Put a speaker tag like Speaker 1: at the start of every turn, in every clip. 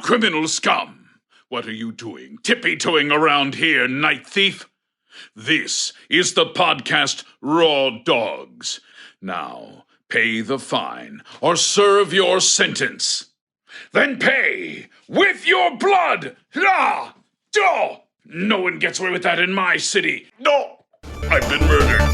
Speaker 1: criminal scum! What are you doing, tippy-toeing around here, night thief? This is the podcast Raw Dogs. Now, pay the fine or serve your sentence. Then pay with your blood! Ah! Oh! No one gets away with that in my city. No! I've been murdered.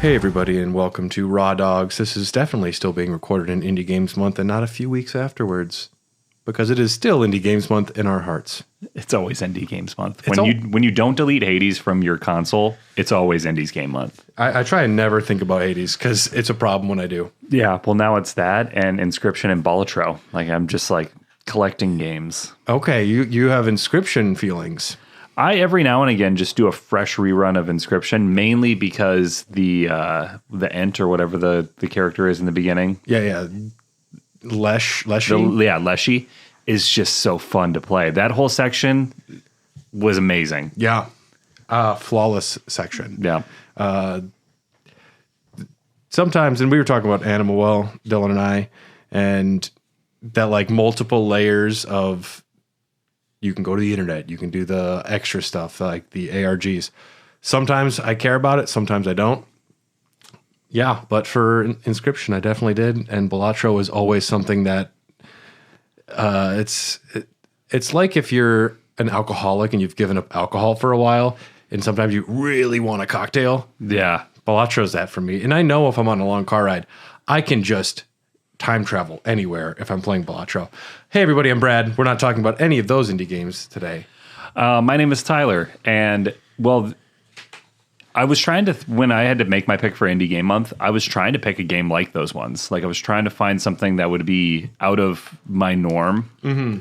Speaker 2: Hey everybody, and welcome to Raw Dogs. This is definitely still being recorded in Indie Games Month and not a few weeks afterwards, because it is still Indie Games Month in our hearts.
Speaker 3: It's always Indie Games Month. When you don't delete Hades from your console, it's always Indies Game Month.
Speaker 2: I try and never think about Hades because it's a problem when I do.
Speaker 3: Yeah, well now it's that and Inscription and Balatro. Like I'm just like collecting games.
Speaker 2: Okay, you have Inscription feelings.
Speaker 3: I every now and again just do a fresh rerun of Inscription, mainly because the Ent or whatever the character is in the beginning.
Speaker 2: Yeah. Leshy?
Speaker 3: Leshy is just so fun to play. That whole section was amazing.
Speaker 2: Yeah. Flawless section.
Speaker 3: Yeah.
Speaker 2: Sometimes, and we were talking about Animal Well, Dylan and I, and that like multiple layers of you can go to the internet, you can do the extra stuff like the ARGs. Sometimes I care about it, sometimes I don't. Yeah, but for Inscription, I definitely did, and Balatro is always something that it's like if you're an alcoholic and you've given up alcohol for a while, and sometimes you really want a cocktail.
Speaker 3: Yeah,
Speaker 2: Balatro's that for me, and I know if I'm on a long car ride, I can just time travel anywhere if I'm playing Balatro. Hey everybody, I'm Brad. We're not talking about any of those indie games today.
Speaker 3: My name is Tyler, and well, I was trying to, when I had to make my pick for Indie Game Month, I was trying to pick a game like those ones. Like I was trying to find something that would be out of my norm. Mm-hmm.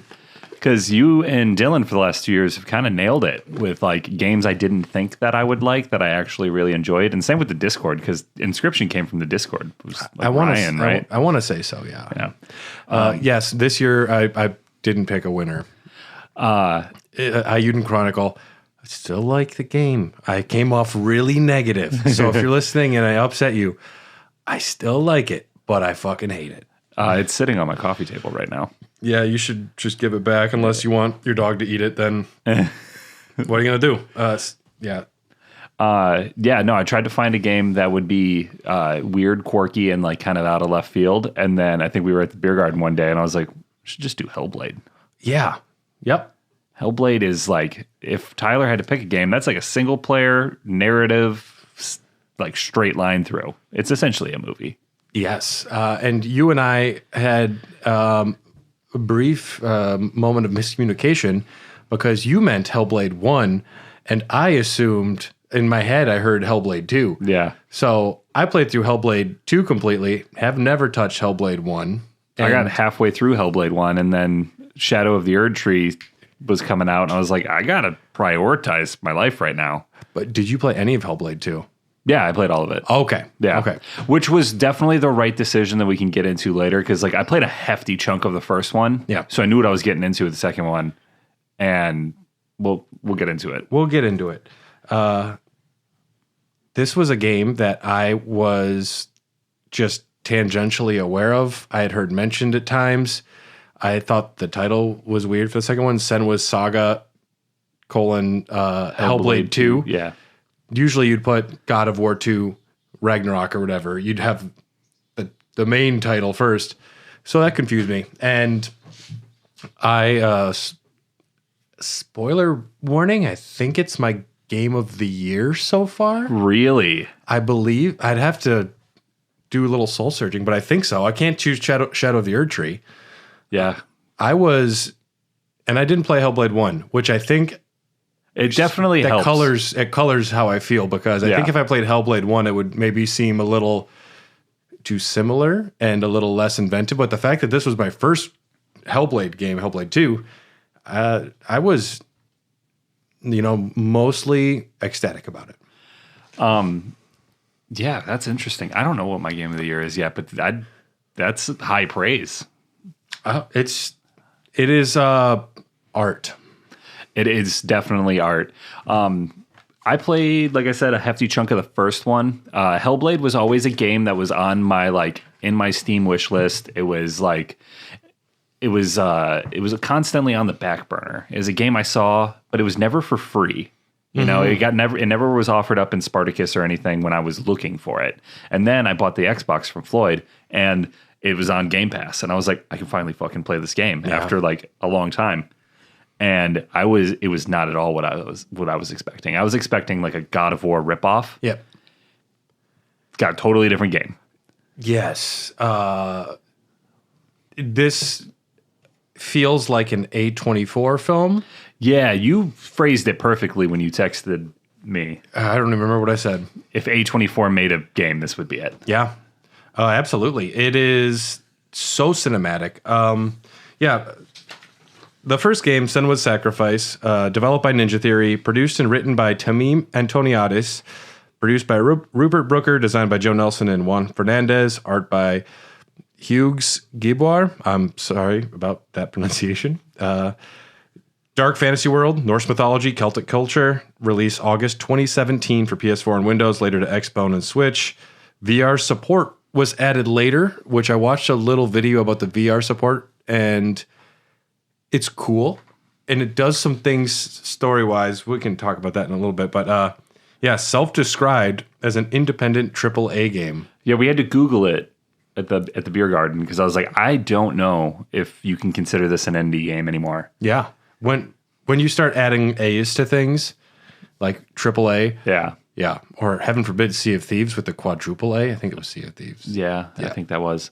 Speaker 3: Because you and Dylan for the last 2 years have kind of nailed it with like games I didn't think that I would like that I actually really enjoyed, and same with the Discord because Inscription came from the Discord. It was like Ryan, right?
Speaker 2: I want to say so. Yeah. Yes, this year I didn't pick a winner. Ayuden Chronicle. I still like the game. I came off really negative, so if you're listening and I upset you, I still like it, but I fucking hate it.
Speaker 3: It's sitting on my coffee table right now.
Speaker 2: Yeah, you should just give it back unless you want your dog to eat it. Then what are you gonna do?
Speaker 3: No, I tried to find a game that would be weird, quirky, and like kind of out of left field. And then I think we were at the beer garden one day, and I was like, we should just do Hellblade.
Speaker 2: Yeah. Yep.
Speaker 3: Hellblade is like, if Tyler had to pick a game, that's like a single player narrative, like straight line through. It's essentially a movie.
Speaker 2: Yes. And you and I had a brief moment of miscommunication because you meant Hellblade 1, and I assumed, in my head, I heard Hellblade 2.
Speaker 3: Yeah.
Speaker 2: So I played through Hellblade 2 completely, have never touched Hellblade 1.
Speaker 3: I got halfway through Hellblade 1, and then Shadow of the Erd Tree was coming out, and I was like, I got to prioritize my life right now.
Speaker 2: But did you play any of Hellblade 2?
Speaker 3: Yeah, I played all of it.
Speaker 2: Okay.
Speaker 3: Yeah.
Speaker 2: Okay.
Speaker 3: Which was definitely the right decision that we can get into later, because like I played a hefty chunk of the first one.
Speaker 2: Yeah.
Speaker 3: So I knew what I was getting into with the second one, and we'll get into it.
Speaker 2: We'll get into it. This was a game that I was just tangentially aware of. I had heard mentioned at times. I thought the title was weird for the second one. Senua's Saga, Hellblade 2.
Speaker 3: Yeah.
Speaker 2: Usually you'd put God of War 2, Ragnarok or whatever. You'd have the main title first. So that confused me. And spoiler warning, I think it's my game of the year so far.
Speaker 3: Really?
Speaker 2: I believe. I'd have to do a little soul searching, but I think so. I can't choose Shadow of the Erd Tree.
Speaker 3: Yeah.
Speaker 2: I didn't play Hellblade 1, which I think
Speaker 3: it definitely helps.
Speaker 2: It colors how I feel, because I think if I played Hellblade 1, it would maybe seem a little too similar and a little less inventive. But the fact that this was my first Hellblade game, Hellblade 2, I was, mostly ecstatic about it.
Speaker 3: Yeah, that's interesting. I don't know what my game of the year is yet, but that's high praise.
Speaker 2: It is art.
Speaker 3: It is definitely art. I played, like I said, a hefty chunk of the first one. Hellblade was always a game that was on my in my Steam wish list. It was constantly on the back burner. It was a game I saw, but it was never for free. It never was offered up in Spartacus or anything when I was looking for it. And then I bought the Xbox from Floyd, and it was on Game Pass, and I was like, I can finally fucking play this game after a long time. And it was not at all what I was expecting. I was expecting like a God of War ripoff.
Speaker 2: Yep.
Speaker 3: Got a totally different game.
Speaker 2: Yes. This feels like an A24 film.
Speaker 3: Yeah, you phrased it perfectly when you texted me.
Speaker 2: I don't even remember what I said.
Speaker 3: If A24 made a game, this would be it.
Speaker 2: Yeah. Absolutely. It is so cinematic. The first game, Senua's Sacrifice, developed by Ninja Theory, produced and written by Tamim Antoniadis, produced by Rupert Brooker, designed by Joe Nelson and Juan Fernandez, art by Hugues Giboir. I'm sorry about that pronunciation. Dark fantasy world, Norse mythology, Celtic culture. Release August 2017 for PS4 and Windows, later to Xbone and Switch. VR support was added later, which I watched a little video about the VR support, and it's cool. And it does some things story-wise. We can talk about that in a little bit. But self-described as an independent AAA game.
Speaker 3: Yeah, we had to Google it at the beer garden, because I was like, I don't know if you can consider this an indie game anymore.
Speaker 2: Yeah. When you start adding A's to things, like AAA.
Speaker 3: Yeah.
Speaker 2: Yeah. Or heaven forbid, Sea of Thieves with the quadruple A. I think it was Sea of Thieves.
Speaker 3: Yeah. I think that was.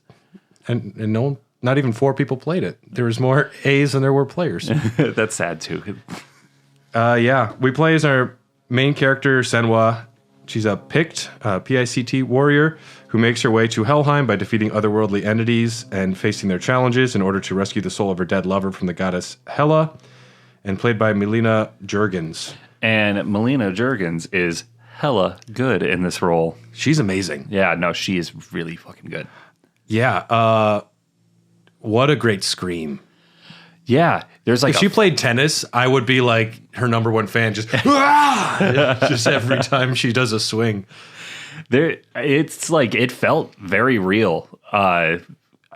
Speaker 2: And no, not even 4 people played it. There was more A's than there were players.
Speaker 3: That's sad too.
Speaker 2: We play as our main character, Senua. She's a Pict, P-I-C-T warrior who makes her way to Helheim by defeating otherworldly entities and facing their challenges in order to rescue the soul of her dead lover from the goddess Hela, and played by Melina Jurgens.
Speaker 3: And Melina Jurgens is hella good in this role.
Speaker 2: She's amazing.
Speaker 3: Yeah, no, she is really fucking good.
Speaker 2: Yeah, what a great scream.
Speaker 3: Yeah, there's like
Speaker 2: if she played tennis, I would be like her number one fan. Just just every time she does a swing.
Speaker 3: It's like it felt very real. I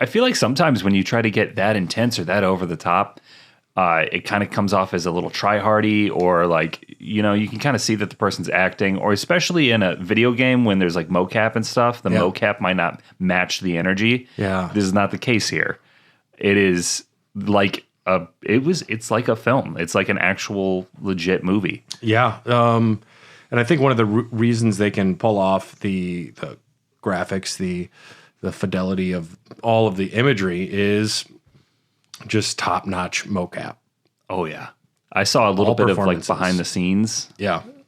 Speaker 3: feel like sometimes when you try to get that intense or that over the top, it kind of comes off as a little try-hardy, or like, you can kind of see that the person's acting, or especially in a video game when there's like mocap and stuff, the mocap might not match the energy. Yeah, this is not the case here. It is like it's like a film. It's like an actual legit movie. Yeah.
Speaker 2: And I think one of the reasons they can pull off the graphics, the fidelity of all of the imagery is just top-notch mocap.
Speaker 3: Oh, yeah. I saw a little bit of like behind the scenes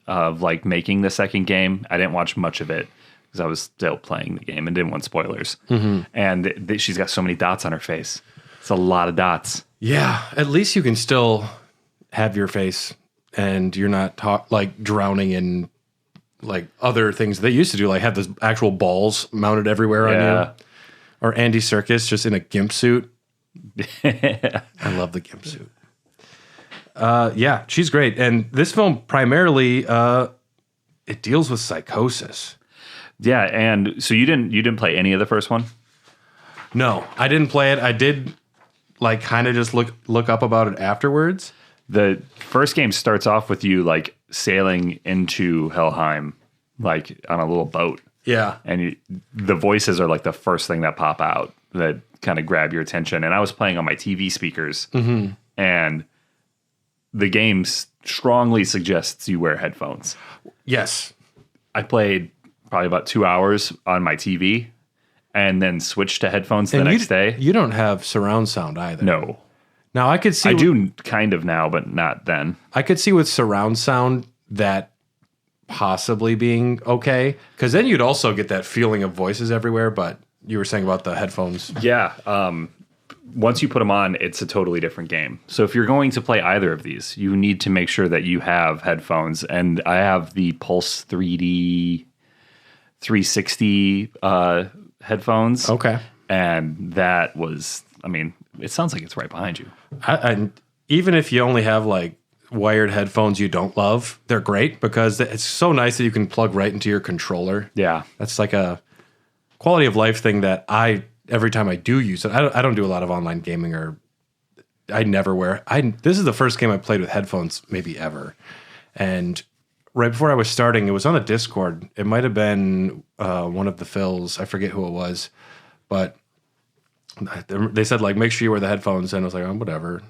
Speaker 3: of like making the second game. I didn't watch much of it because I was still playing the game and didn't want spoilers. Mm-hmm. And she's got so many dots on her face. It's a lot of dots.
Speaker 2: Yeah, at least you can still have your face and you're not drowning in like other things they used to do, like have the actual balls mounted everywhere on you. Or Andy Serkis just in a gimp suit. I love the gimp suit. She's great. And this film primarily it deals with psychosis.
Speaker 3: Yeah, and so you didn't play any of the first one?
Speaker 2: No, I didn't play it. I did like kind of just look up about it afterwards?
Speaker 3: The first game starts off with you like sailing into Helheim, like on a little boat.
Speaker 2: Yeah.
Speaker 3: And the voices are like the first thing that pop out that kind of grab your attention. And I was playing on my TV speakers, and the game strongly suggests you wear headphones.
Speaker 2: Yes.
Speaker 3: I played probably about 2 hours on my TV and then switched to headphones the next day.
Speaker 2: You don't have surround sound either.
Speaker 3: No.
Speaker 2: Now I could see.
Speaker 3: I do kind of now, but not then.
Speaker 2: I could see with surround sound that possibly being okay, because then you'd also get that feeling of voices everywhere. But you were saying about the headphones.
Speaker 3: Yeah. Once you put them on, it's a totally different game. So if you're going to play either of these, you need to make sure that you have headphones. And I have the Pulse 3D 360 headphones.
Speaker 2: Okay.
Speaker 3: And that was, I mean, it sounds like it's right behind you.
Speaker 2: And even if you only have like wired headphones you don't love, they're great because it's so nice that you can plug right into your controller.
Speaker 3: Yeah.
Speaker 2: That's like a quality of life thing that every time I do use it, I don't do a lot of online gaming, or I never wear. This is the first game I played with headphones maybe ever. And right before I was starting, it was on a Discord. It might have been one of the Phils. I forget who it was, but they said like, make sure you wear the headphones. And I was like, oh, whatever.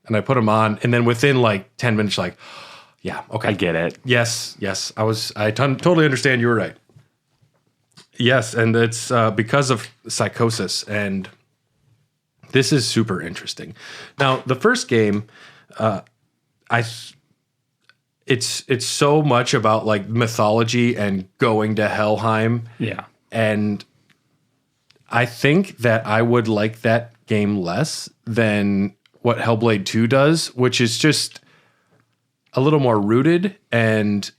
Speaker 2: And I put them on, and then within like 10 minutes, like, yeah, okay,
Speaker 3: I get it.
Speaker 2: Yes. I totally understand. You were right. Yes, and it's because of psychosis, and this is super interesting. Now, the first game, it's so much about like mythology and going to Helheim.
Speaker 3: Yeah.
Speaker 2: And I think that I would like that game less than what Hellblade 2 does, which is just a little more rooted, and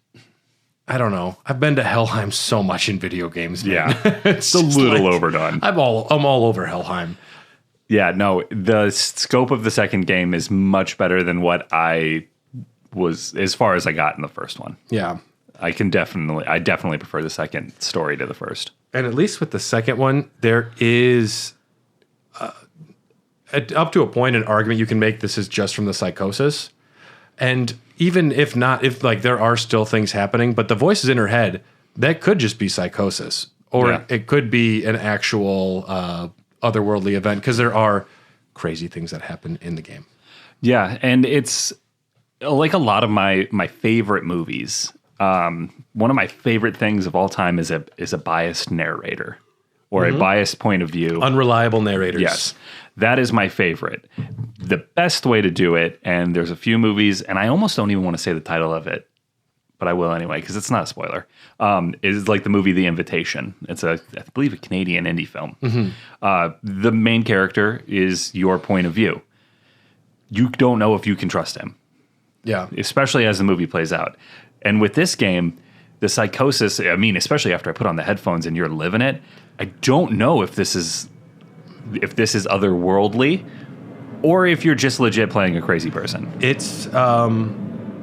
Speaker 2: I don't know. I've been to Helheim so much in video games, man.
Speaker 3: Yeah.
Speaker 2: It's
Speaker 3: a little
Speaker 2: like,
Speaker 3: overdone.
Speaker 2: I'm all over Helheim.
Speaker 3: Yeah, no, the scope of the second game is much better than what I was, as far as I got in the first one.
Speaker 2: Yeah.
Speaker 3: I definitely prefer the second story to the first.
Speaker 2: And at least with the second one, there is up to a point, an argument you can make this is just from the psychosis. And even if not, if like there are still things happening, but the voices in her head, that could just be psychosis, or it could be an actual otherworldly event, because there are crazy things that happen in the game.
Speaker 3: Yeah, and it's like a lot of my favorite movies. One of my favorite things of all time is a biased narrator, or a biased point of view.
Speaker 2: Unreliable narrators.
Speaker 3: Yes. That is my favorite. The best way to do it, and there's a few movies, and I almost don't even want to say the title of it, but I will anyway, because it's not a spoiler, is like the movie The Invitation. It's I believe, a Canadian indie film. The main character is your point of view. You don't know if you can trust him.
Speaker 2: Yeah.
Speaker 3: Especially as the movie plays out. And with this game, the psychosis, I mean, especially after I put on the headphones and you're living it, I don't know if this is otherworldly, or if you're just legit playing a crazy person.
Speaker 2: It's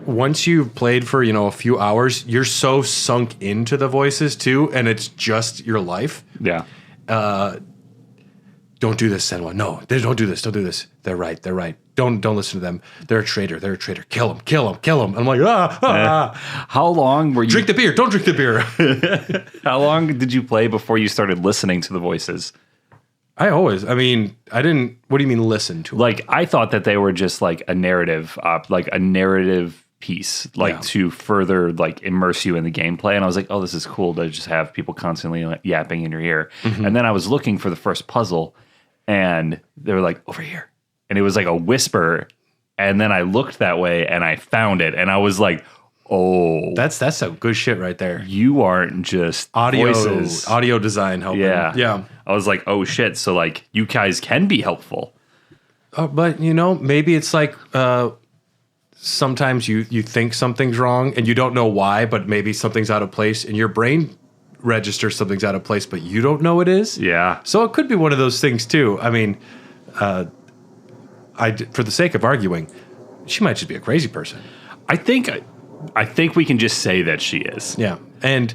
Speaker 2: once you've played for a few hours, you're so sunk into the voices too, and it's just your life.
Speaker 3: Yeah.
Speaker 2: Don't do this, Senua. No, don't do this. Don't do this. They're right. Don't listen to them. They're a traitor. Kill him. I'm like,
Speaker 3: How long were you?
Speaker 2: Drink the beer. Don't drink the beer.
Speaker 3: How long did you play before you started listening to the voices?
Speaker 2: I didn't. What do you mean listen to them?
Speaker 3: Like, I thought that they were just like a narrative piece, to further like immerse you in the gameplay. And I was like, oh, this is cool to just have people constantly yapping in your ear. And then I was looking for the first puzzle, and they were like, over here. And it was like a whisper. And then I looked that way and I found it. And I was like, oh,
Speaker 2: that's some good shit right there.
Speaker 3: You aren't just voices.
Speaker 2: Audio design helping.
Speaker 3: Yeah. I was like, oh shit. So like, you guys can be helpful.
Speaker 2: But maybe it's like, sometimes you think something's wrong and you don't know why, but maybe something's out of place, and your brain registers something's out of place, but you don't know it is.
Speaker 3: Yeah.
Speaker 2: So it could be one of those things too. I mean, for the sake of arguing, she might just be a crazy person.
Speaker 3: I think we can just say that she is.
Speaker 2: Yeah. And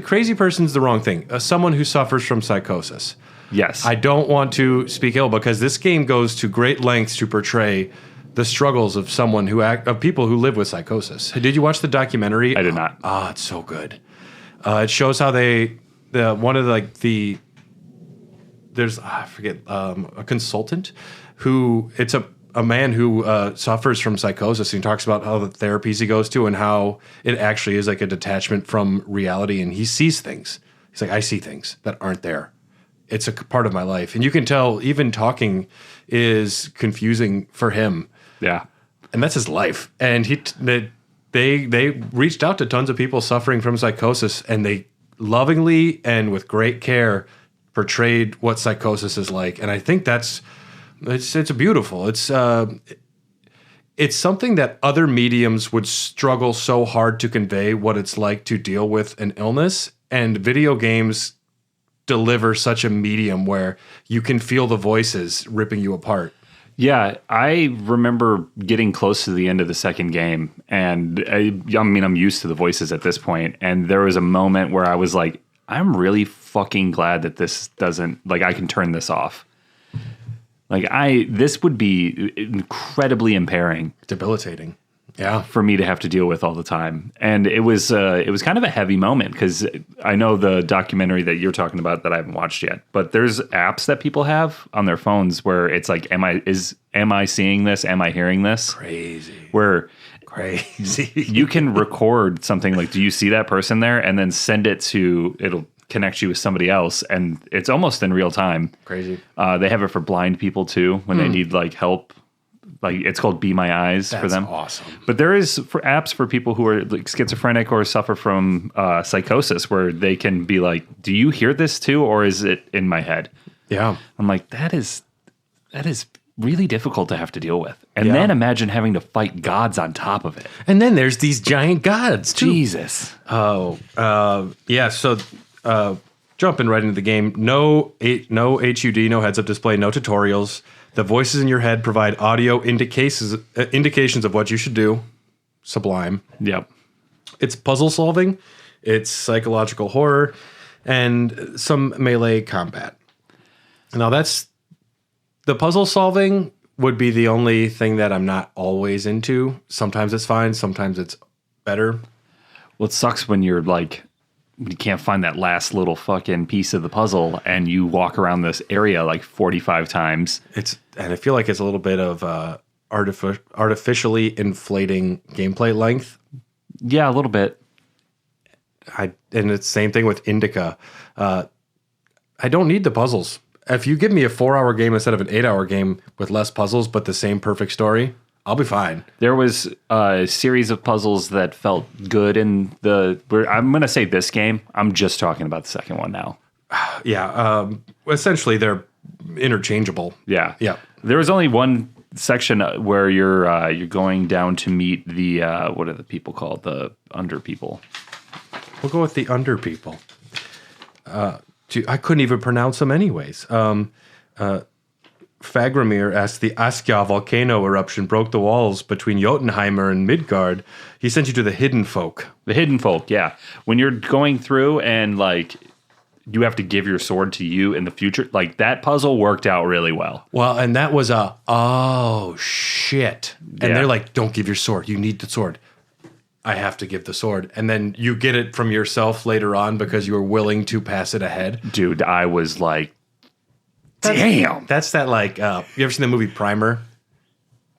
Speaker 2: crazy person's the wrong thing. Someone who suffers from psychosis.
Speaker 3: Yes.
Speaker 2: I don't want to speak ill because this game goes to great lengths to portray the struggles of of people who live with psychosis. Did you watch the documentary?
Speaker 3: I did not.
Speaker 2: It's so good. It shows how there's I forget a consultant who it's a man who suffers from psychosis, and he talks about how the therapies he goes to and how it actually is like a detachment from reality, and he sees things. He's like, I see things that aren't there. It's a part of my life, and you can tell even talking is confusing for him.
Speaker 3: Yeah.
Speaker 2: And that's his life. And they reached out to tons of people suffering from psychosis, and they lovingly and with great care portrayed what psychosis is like. And I think it's beautiful. It's something that other mediums would struggle so hard to convey what it's like to deal with an illness, and video games deliver such a medium where you can feel the voices ripping you apart.
Speaker 3: Yeah, I remember getting close to the end of the second game, and I'm used to the voices at this point, and there was a moment where I was like, I'm really fucking glad that this doesn't, like, I can turn this off. Like, this would be incredibly impairing.
Speaker 2: Debilitating. Yeah.
Speaker 3: For me to have to deal with all the time. And it was kind of a heavy moment, because I know the documentary that you're talking about that I haven't watched yet, but there's apps that people have on their phones where it's like, am I seeing this? Am I hearing this?
Speaker 2: Crazy.
Speaker 3: Crazy. You can record something like, do you see that person there? And then it'll connect you with somebody else, and it's almost in real time.
Speaker 2: Crazy.
Speaker 3: They have it for blind people too when they need like help. Like, it's called Be My Eyes for them.
Speaker 2: That's awesome.
Speaker 3: But there is apps for people who are like schizophrenic or suffer from psychosis, where they can be like, do you hear this too, or is it in my head?
Speaker 2: Yeah.
Speaker 3: I'm like, that is really difficult to have to deal with. And then imagine having to fight gods on top of it.
Speaker 2: And then there's these giant gods too.
Speaker 3: Jesus.
Speaker 2: Oh, yeah. So jumping right into the game, no HUD, no heads-up display, no tutorials. The voices in your head provide audio indications of what you should do. Sublime.
Speaker 3: Yep.
Speaker 2: It's puzzle solving, it's psychological horror, and some melee combat. Now, that's the puzzle solving would be the only thing that I'm not always into. Sometimes it's fine, sometimes it's better.
Speaker 3: Well, it sucks when you can't find that last little fucking piece of the puzzle, and you walk around this area like 45 times. And I feel like it's a little bit of artificially inflating gameplay length.
Speaker 2: Yeah, a little bit. And it's the same thing with Indica. I don't need the puzzles. If you give me a 4-hour game instead of an 8-hour game with less puzzles but the same perfect story, I'll be fine.
Speaker 3: There was a series of puzzles that felt good in I'm going to say this game. I'm just talking about the second one now.
Speaker 2: Yeah. Essentially, they're interchangeable.
Speaker 3: Yeah.
Speaker 2: Yeah.
Speaker 3: There was only one section where you're going down to meet the, what are the people called? The under people.
Speaker 2: We'll go with the under people. I couldn't even pronounce them anyways. Fagramir asks, the Askja volcano eruption broke the walls between Jotunheimer and Midgard. He sent you to the Hidden Folk.
Speaker 3: The Hidden Folk, yeah. When you're going through and, like, you have to give your sword to you in the future, like, that puzzle worked out really well.
Speaker 2: Well, and that was oh, shit. And they're like, don't give your sword. You need the sword. I have to give the sword. And then you get it from yourself later on because you were willing to pass it ahead.
Speaker 3: Dude, I was like, damn.
Speaker 2: That's that, like, you ever seen the movie Primer?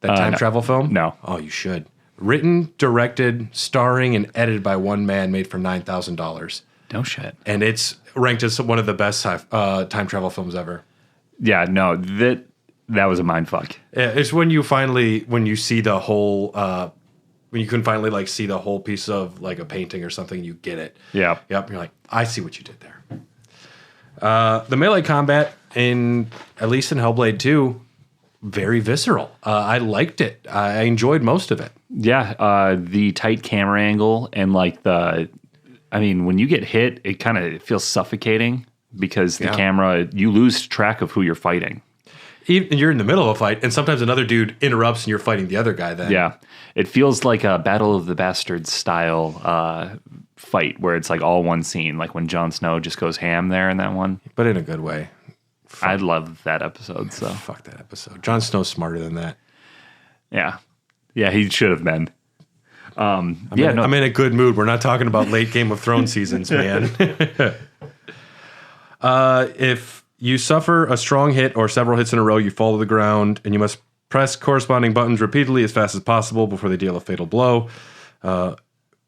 Speaker 2: That time travel film?
Speaker 3: No.
Speaker 2: Oh, you should. Written, directed, starring, and edited by one man, made for $9,000.
Speaker 3: No shit.
Speaker 2: And it's ranked as one of the best time travel films ever.
Speaker 3: Yeah, no, that was a mindfuck.
Speaker 2: It's when you see the whole, when you can finally, like, see the whole piece of, like, a painting or something, you get it.
Speaker 3: Yeah.
Speaker 2: Yep. You're like, I see what you did there. The melee combat, at least in Hellblade 2, very visceral. I liked it. I enjoyed most of it.
Speaker 3: Yeah, the tight camera angle and like when you get hit, it feels suffocating because the camera, you lose track of who you're fighting.
Speaker 2: Even you're in the middle of a fight, and sometimes another dude interrupts, and you're fighting the other guy. Then,
Speaker 3: yeah, it feels like a Battle of the Bastards style fight where it's like all one scene, like when Jon Snow just goes ham there in that one,
Speaker 2: but in a good way.
Speaker 3: I love that episode. So
Speaker 2: Fuck that episode. Jon Snow's smarter than that.
Speaker 3: yeah, he should have been.
Speaker 2: I'm in a good mood. We're not talking about late Game of Thrones seasons, man. If you suffer a strong hit or several hits in a row, you fall to the ground, and you must press corresponding buttons repeatedly as fast as possible before they deal a fatal blow.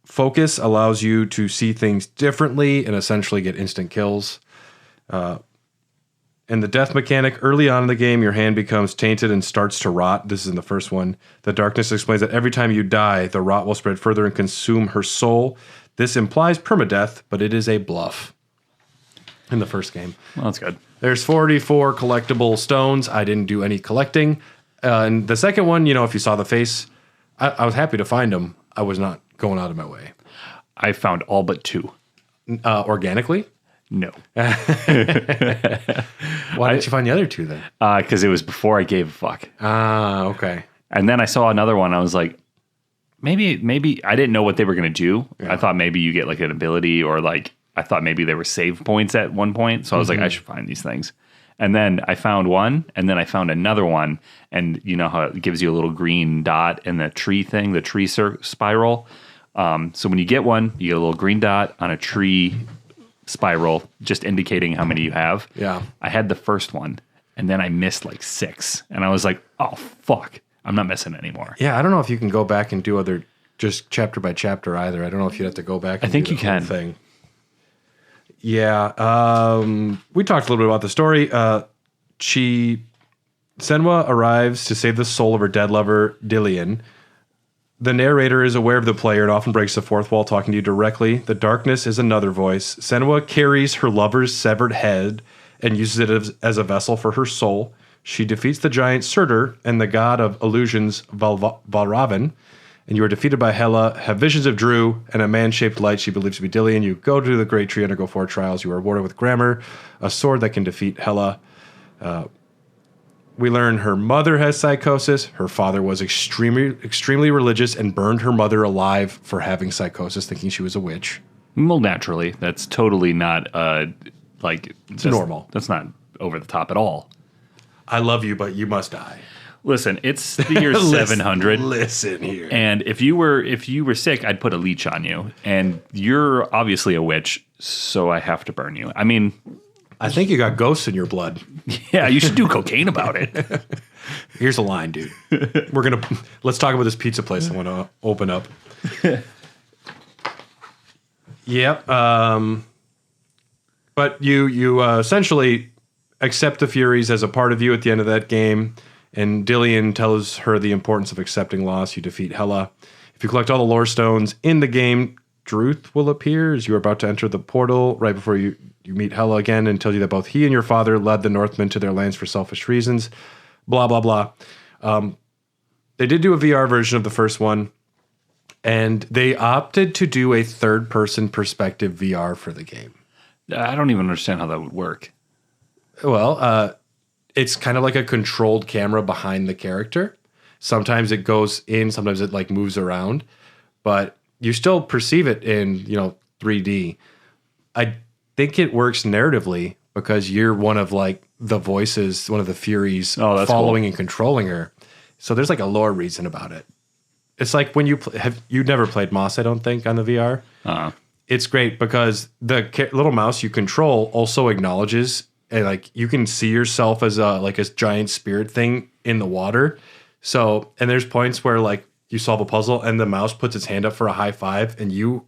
Speaker 2: Focus allows you to see things differently and essentially get instant kills. And the death mechanic, early on in the game, your hand becomes tainted and starts to rot. This is in the first one. The darkness explains that every time you die, the rot will spread further and consume her soul. This implies permadeath, but it is a bluff in the first game.
Speaker 3: Well, that's good.
Speaker 2: There's 44 collectible stones. I didn't do any collecting. And the second one, if you saw the face, I was happy to find them. I was not going out of my way.
Speaker 3: I found all but 2.
Speaker 2: Organically?
Speaker 3: No.
Speaker 2: Why didn't you find the other 2 then?
Speaker 3: Because it was before I gave a fuck.
Speaker 2: Okay.
Speaker 3: And then I saw another one. I was like, maybe I didn't know what they were going to do. Yeah. I thought maybe you get like an ability, or like I thought maybe there were save points at one point. So I was like, I should find these things. And then I found one, and then I found another one. And you know how it gives you a little green dot in the tree thing, the tree spiral. So when you get one, you get a little green dot on a tree spiral, just indicating how many you have.
Speaker 2: Yeah.
Speaker 3: I had the first one, and then I missed like 6. And I was like, oh, fuck. I'm not missing anymore.
Speaker 2: Yeah, I don't know if you can go back and do other, just chapter by chapter either. I don't know if you'd have to go back and
Speaker 3: I think
Speaker 2: do
Speaker 3: you can.
Speaker 2: Thing. Yeah. We talked a little bit about the story. Senua arrives to save the soul of her dead lover, Dillian. The narrator is aware of the player and often breaks the fourth wall, talking to you directly. The darkness is another voice. Senua carries her lover's severed head and uses it as a vessel for her soul. She defeats the giant Surtur and the god of illusions, Valravn, and you are defeated by Hela, have visions of Drew, and a man-shaped light she believes to be Dillian. You go to the Great Tree, undergo 4 trials. You are rewarded with Grammar, a sword that can defeat Hela. We learn her mother has psychosis. Her father was extremely religious and burned her mother alive for having psychosis, thinking she was a witch.
Speaker 3: Well, naturally. That's totally not,
Speaker 2: it's normal.
Speaker 3: That's not over the top at all.
Speaker 2: I love you, but you must die.
Speaker 3: Listen, it's the year 700.
Speaker 2: Listen here.
Speaker 3: And if you were sick, I'd put a leech on you. And you're obviously a witch, so I have to burn you. I mean,
Speaker 2: I think you got ghosts in your blood.
Speaker 3: Yeah, you should do cocaine about it.
Speaker 2: Here's a line, dude. Let's talk about this pizza place I want to open up. Yep. But you essentially accept the Furies as a part of you at the end of that game. And Dillian tells her the importance of accepting loss. You defeat Hela. If you collect all the lore stones in the game, Druth will appear as you are about to enter the portal right before you meet Hela again, and tells you that both he and your father led the Northmen to their lands for selfish reasons. Blah, blah, blah. They did do a VR version of the first one, and they opted to do a third-person perspective VR for the game.
Speaker 3: I don't even understand how that would work.
Speaker 2: Well, it's kind of like a controlled camera behind the character. Sometimes it goes in, sometimes it like moves around, but you still perceive it in, 3D. I think it works narratively because you're one of like the voices, one of the Furies following and controlling her. So there's like a lore reason about it. It's like when you've never played Moss, I don't think, on the VR. It's great because the little mouse you control also acknowledges, and like you can see yourself as a giant spirit thing in the water. So, and there's points where like you solve a puzzle and the mouse puts its hand up for a high five, and you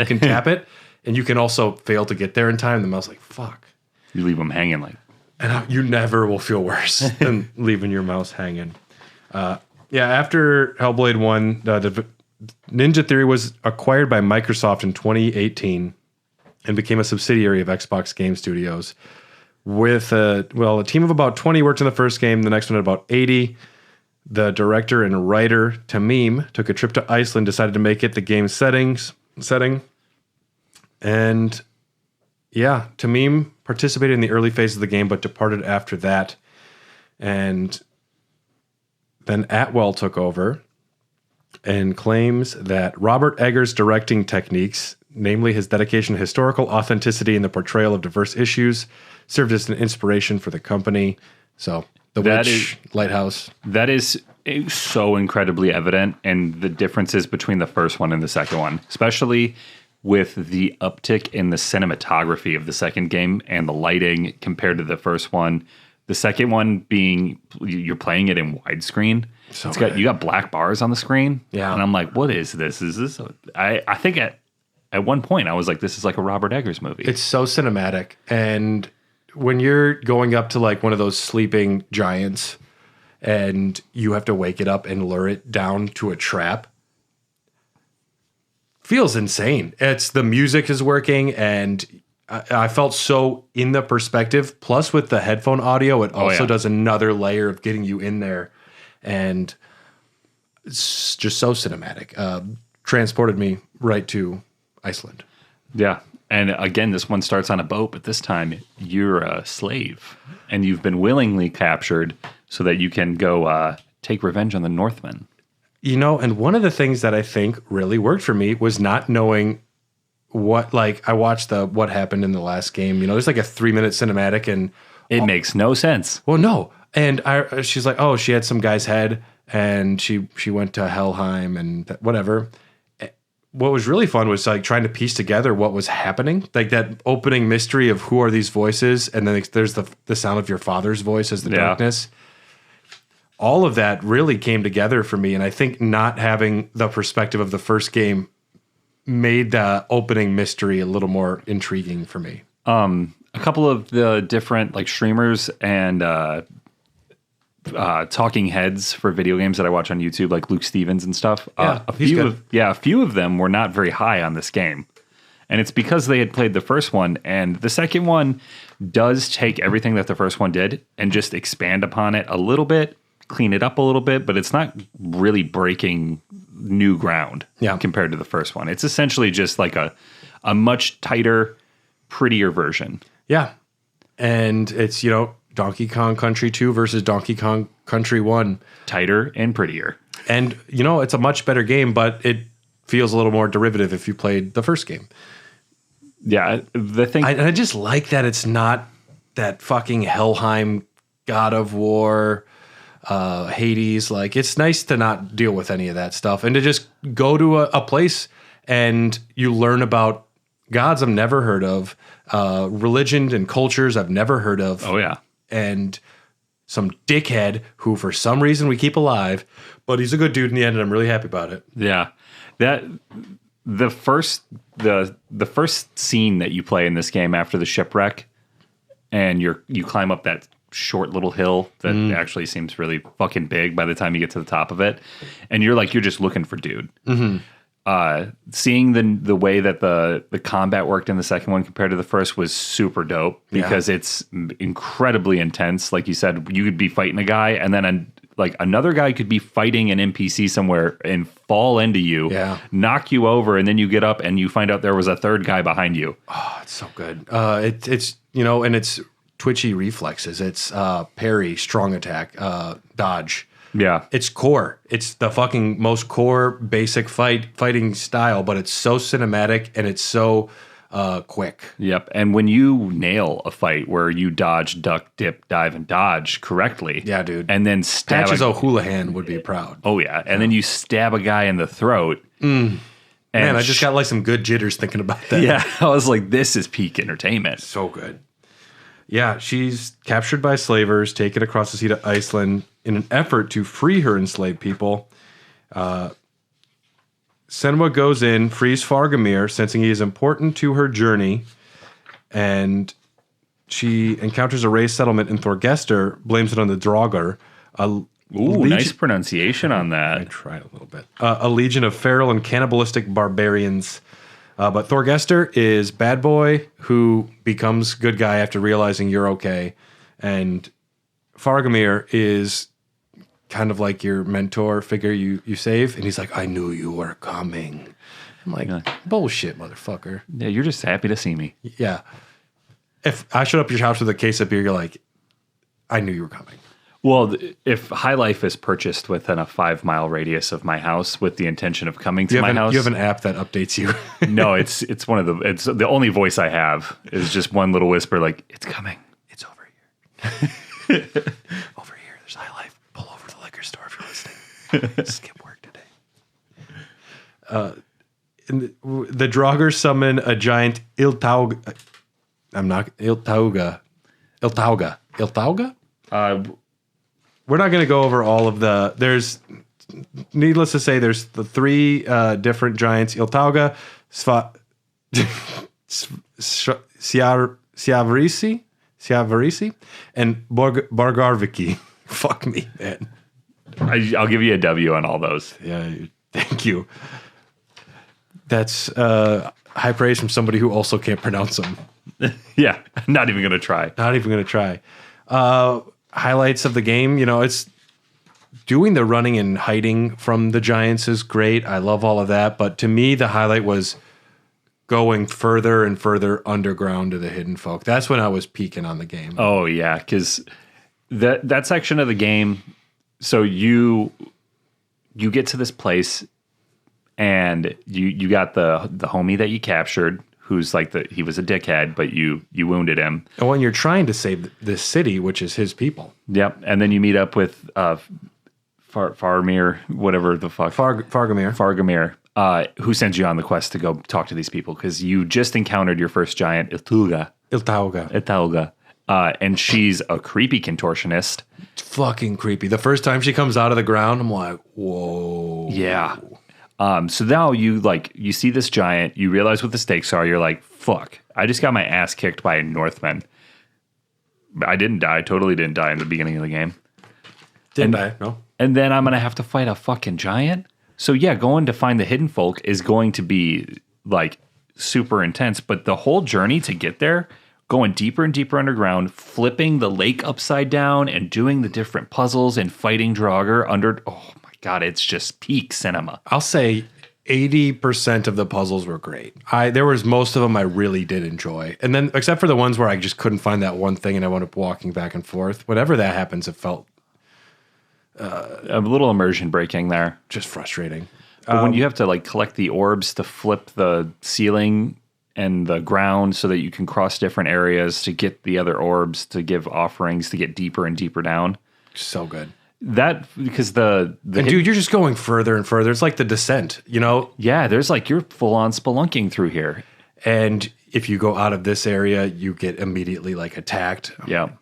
Speaker 2: can tap it, and you can also fail to get there in time. The mouse like, fuck.
Speaker 3: You leave them hanging like.
Speaker 2: And you never will feel worse than leaving your mouse hanging. After Hellblade 1, the Ninja Theory was acquired by Microsoft in 2018 and became a subsidiary of Xbox Game Studios. With a team of about 20 worked on the first game, the next one had about 80. The director and writer, Tamim, took a trip to Iceland, decided to make it the game's setting. And yeah, Tamim participated in the early phase of the game, but departed after that. And then Atwell took over and claims that Robert Eggers' directing techniques namely his dedication to historical authenticity and the portrayal of diverse issues, served as an inspiration for the company. So, The Witch, Lighthouse.
Speaker 3: That is so incredibly evident, and the differences between the first one and the second one, especially with the uptick in the cinematography of the second game and the lighting compared to the first one. The second one being you're playing it in widescreen. So you got black bars on the screen.
Speaker 2: Yeah.
Speaker 3: And I'm like, what is this? Is this I think at one point I was like, this is like a Robert Eggers movie.
Speaker 2: It's so cinematic. And when you're going up to like one of those sleeping giants and you have to wake it up and lure it down to a trap, feels insane. It's the music is working, and I felt so in the perspective. Plus, with the headphone audio, it also does another layer of getting you in there, and it's just so cinematic. Transported me right to Iceland.
Speaker 3: Yeah. And again, this one starts on a boat, but this time you're a slave, and you've been willingly captured so that you can go take revenge on the Northmen.
Speaker 2: You know, and one of the things that I think really worked for me was not knowing what, like, I watched what happened in the last game. You know, there's like a 3-minute cinematic, and
Speaker 3: it makes no sense.
Speaker 2: Well, no. And she's like, oh, she had some guy's head, and she went to Helheim and whatever. What was really fun was like trying to piece together what was happening, like that opening mystery of who are these voices, and then there's the sound of your father's voice as the darkness. All of that really came together for me, and I think not having the perspective of the first game made the opening mystery a little more intriguing for me.
Speaker 3: A couple of the different like streamers and talking heads for video games that I watch on YouTube, like Luke Stevens and stuff. A few of them were not very high on this game. And it's because they had played the first one, and the second one does take everything that the first one did and just expand upon it a little bit, clean it up a little bit, but it's not really breaking new ground compared to the first one. It's essentially just like a much tighter, prettier version.
Speaker 2: Yeah. And it's, you know, Donkey Kong Country 2 versus Donkey Kong Country 1.
Speaker 3: Tighter and prettier.
Speaker 2: And, you know, it's a much better game, but it feels a little more derivative if you played the first game.
Speaker 3: Yeah, the thing...
Speaker 2: I just like that it's not that fucking Helheim, God of War, Hades. Like, it's nice to not deal with any of that stuff and to just go to a place and you learn about gods I've never heard of, religion and cultures I've never heard of.
Speaker 3: Oh, yeah.
Speaker 2: And some dickhead who, for some reason, we keep alive, but he's a good dude in the end, and I'm really happy about it.
Speaker 3: Yeah. The first scene that you play in this game after the shipwreck, and you climb up that short little hill that actually seems really fucking big by the time you get to the top of it, and you're just looking for dude. Mm-hmm. Seeing the way that the combat worked in the second one compared to the first was super dope because it's incredibly intense. Like you said, you could be fighting a guy, and then another guy could be fighting an NPC somewhere and fall into you, knock you over, and then you get up and you find out there was a third guy behind you.
Speaker 2: Oh, it's so good. It's you know, and it's twitchy reflexes. It's parry, strong attack, dodge.
Speaker 3: Yeah.
Speaker 2: It's core. It's the fucking most core basic fighting style, but it's so cinematic and it's so quick.
Speaker 3: Yep. And when you nail a fight where you dodge, duck, dip, dive, and dodge correctly.
Speaker 2: Yeah, dude.
Speaker 3: And then stab
Speaker 2: Patches O'Houlihan would be proud.
Speaker 3: Oh, yeah. And then you stab a guy in the throat.
Speaker 2: Man, I just got some good jitters thinking about that.
Speaker 3: Yeah. I was like, this is peak entertainment.
Speaker 2: So good. Yeah, she's captured by slavers, taken across the sea to Iceland in an effort to free her enslaved people. Senua goes in, frees Fargamir, sensing he is important to her journey, and she encounters a raised settlement in Thorgester, blames it on the Draugr.
Speaker 3: Nice pronunciation on that.
Speaker 2: I tried a little bit. A legion of feral and cannibalistic barbarians. But Thorgester is bad boy who becomes good guy after realizing you're okay. And Fargamir is kind of like your mentor figure you save. And he's like, I knew you were coming. I'm like, bullshit, motherfucker.
Speaker 3: Yeah, you're just happy to see me.
Speaker 2: Yeah. If I showed up at your house with a case of beer, you're like, I knew you were coming.
Speaker 3: Well, if High Life is purchased within a 5-mile radius of my house with the intention of coming to my house,
Speaker 2: you have an app that updates you.
Speaker 3: no, it's it's the only voice I have is just one little whisper like, it's coming.
Speaker 2: It's over here. Over here. There's High Life. Pull over to the liquor store if you're listening. Skip work today. The Draugr summon a giant Iltauga. Iltauga? We're not going to go over all of needless to say, there's the 3 different giants: Iltauga, Siavarisi, and Bargarviki. Fuck me, man.
Speaker 3: I'll give you a W on all those.
Speaker 2: Yeah, thank you. That's high praise from somebody who also can't pronounce them.
Speaker 3: Yeah, not even going to try.
Speaker 2: Not even going to try. Highlights of the game, it's doing the running and hiding from the giants is great. I love all of that. But to me, the highlight was going further and further underground to the hidden folk. That's when I was peaking on the game.
Speaker 3: Oh, yeah, because that section of the game, so you get to this place and you got the homie that you captured, who's like he was a dickhead, but you wounded him.
Speaker 2: And when you're trying to save this city, which is his people.
Speaker 3: Yep. And then you meet up with Faramir, whatever the fuck. Fargamir, who sends you on the quest to go talk to these people because you just encountered your first giant, Iltauga. And she's a creepy contortionist.
Speaker 2: It's fucking creepy. The first time she comes out of the ground, I'm like, whoa.
Speaker 3: Yeah. So now you see this giant, you realize what the stakes are, you're like, fuck, I just got my ass kicked by a Northman. I didn't die, totally didn't die in the beginning of the game.
Speaker 2: Didn't die, no.
Speaker 3: And then I'm going to have to fight a fucking giant? So yeah, going to find the hidden folk is going to be like super intense, but the whole journey to get there, going deeper and deeper underground, flipping the lake upside down and doing the different puzzles and fighting Draugr oh my God, it's just peak cinema.
Speaker 2: I'll say 80% of the puzzles were great. There was most of them I really did enjoy. And then except for the ones where I just couldn't find that one thing and I wound up walking back and forth. Whenever that happens, it felt
Speaker 3: a little immersion breaking there.
Speaker 2: Just frustrating.
Speaker 3: But when you have to like collect the orbs to flip the ceiling and the ground so that you can cross different areas to get the other orbs, to give offerings, to get deeper and deeper down.
Speaker 2: So good.
Speaker 3: That because the
Speaker 2: dude, you're just going further and further. It's like the Descent,
Speaker 3: Yeah, there's like you're full on spelunking through here,
Speaker 2: and if you go out of this area, you get immediately like attacked.
Speaker 3: Yeah,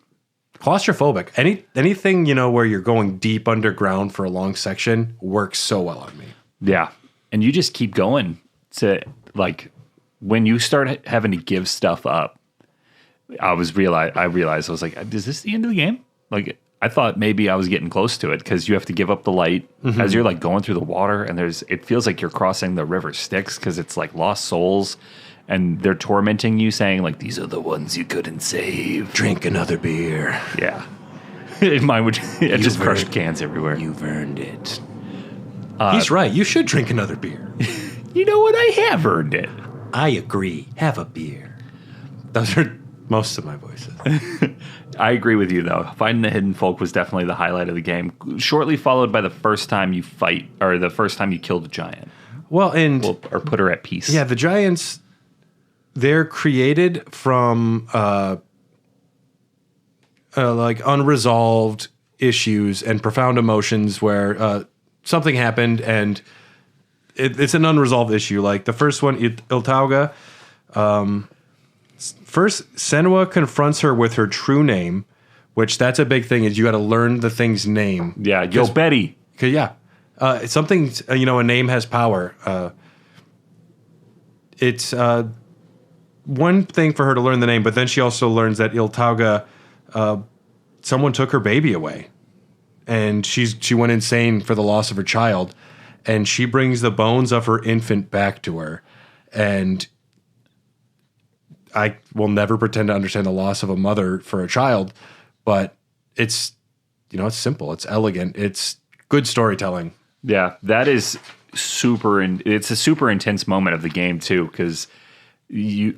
Speaker 2: claustrophobic. Anything where you're going deep underground for a long section works so well on me.
Speaker 3: Yeah, and you just keep going to like when you start having to give stuff up. I realized I was like, is this the end of the game? Like. I thought maybe I was getting close to it because you have to give up the light as you're like going through the water, and it feels like you're crossing the river Styx because it's like lost souls, and they're tormenting you, saying like these are the ones you couldn't save.
Speaker 2: Drink another beer.
Speaker 3: Yeah, mine would just crushed cans everywhere.
Speaker 2: You've earned it. He's right. You should drink another beer.
Speaker 3: You know what? I have earned it.
Speaker 2: I agree. Have a beer. Those are most of my voices.
Speaker 3: I agree with you, though. Finding the hidden folk was definitely the highlight of the game, shortly followed by the first time you fight, or the first time you kill the giant.
Speaker 2: Well,
Speaker 3: or put her at peace.
Speaker 2: Yeah, the giants, they're created from like unresolved issues and profound emotions where something happened and it's an unresolved issue. Like the first one, Iltauga, first, Senua confronts her with her true name, which that's a big thing. Is you got to learn the thing's name.
Speaker 3: Yeah, yo, Betty.
Speaker 2: Yeah, something a name has power. It's one thing for her to learn the name, but then she also learns that Iltauga, someone took her baby away, and she went insane for the loss of her child, and she brings the bones of her infant back to her, and I will never pretend to understand the loss of a mother for a child, but it's it's simple, it's elegant, it's good storytelling.
Speaker 3: Yeah, that is super, it's a super intense moment of the game too, because you